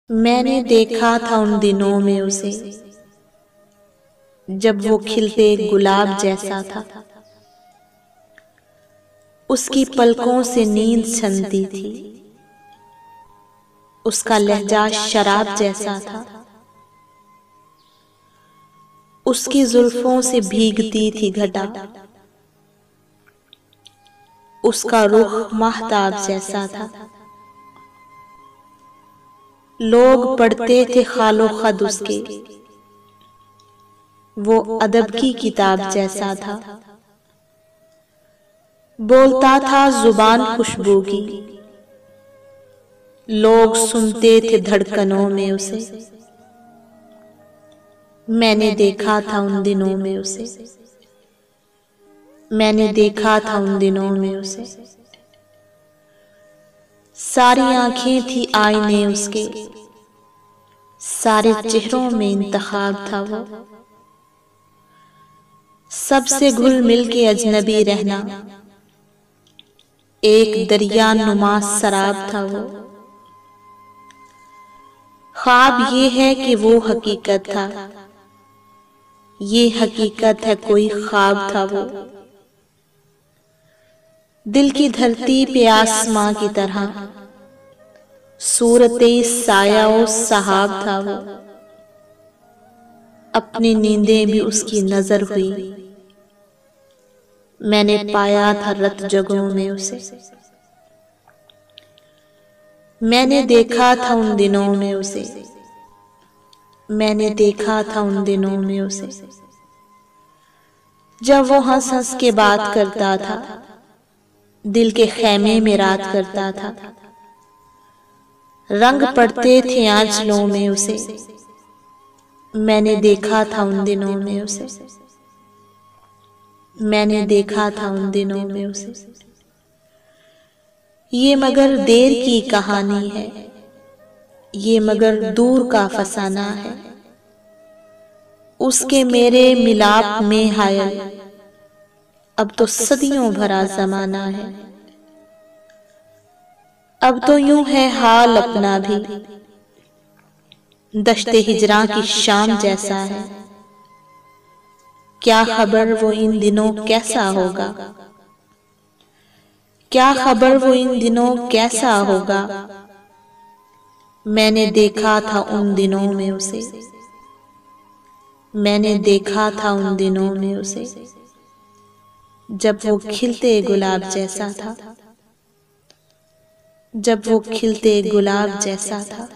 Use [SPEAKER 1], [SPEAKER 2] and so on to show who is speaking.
[SPEAKER 1] मैंने देखा था उन दिनों में उसे, जब वो खिलते गुलाब जैसा था। उसकी पलकों से नींद छनती थी, उसका लहजा शराब जैसा था। उसकी जुल्फों से भीगती थी घटा, उसका रुख महताब जैसा था। लोग पढ़ते थे खालो खद उसके, वो अदब की किताब जैसा था। बोलता था जुबान खुशबू की, लोग सुनते थे धड़कनों में उसे। मैंने देखा था उन दिनों में उसे, मैंने देखा था उन दिनों में उसे। सारी आंखें थी आईने उसके, सारे चेहरों में इंतखाब था वो। सबसे घुल मिल के अजनबी रहना, एक दरिया नुमा शराब था वो। ख्वाब ये है कि वो हकीकत था, ये हकीकत है कोई ख्वाब था वो। दिल की धरती पे आसमां की तरह सूरते साया और सहाब था वो। अपनी नींदें भी उसकी नजर हुई, मैंने पाया था रत जगहों में उसे। मैंने देखा था उन दिनों में उसे, मैंने देखा था उन दिनों में उसे। जब वो हंस हंस के बात करता था, दिल के खैमे में रात करता था। रंग पड़ते थे आंचलों में उसे, मैंने देखा था उन दिनों में उसे। मैंने देखा था उन दिनों में उसे। ये मगर देर की कहानी है, ये मगर दूर का फसाना है। उसके मेरे मिलाप में हायल, अब तो सदियों भरा जमाना है। अब तो यूं है हाल अपना भी, दश्ते हिजरा की शाम जैसा है। क्या खबर वो इन दिनों कैसा होगा, क्या खबर वो इन दिनों कैसा होगा। मैंने देखा था उन दिनों में उसे, मैंने देखा था उन दिनों में उसे। जब वो खिलते गुलाब जैसा था, जब वो खिलते गुलाब जैसा था।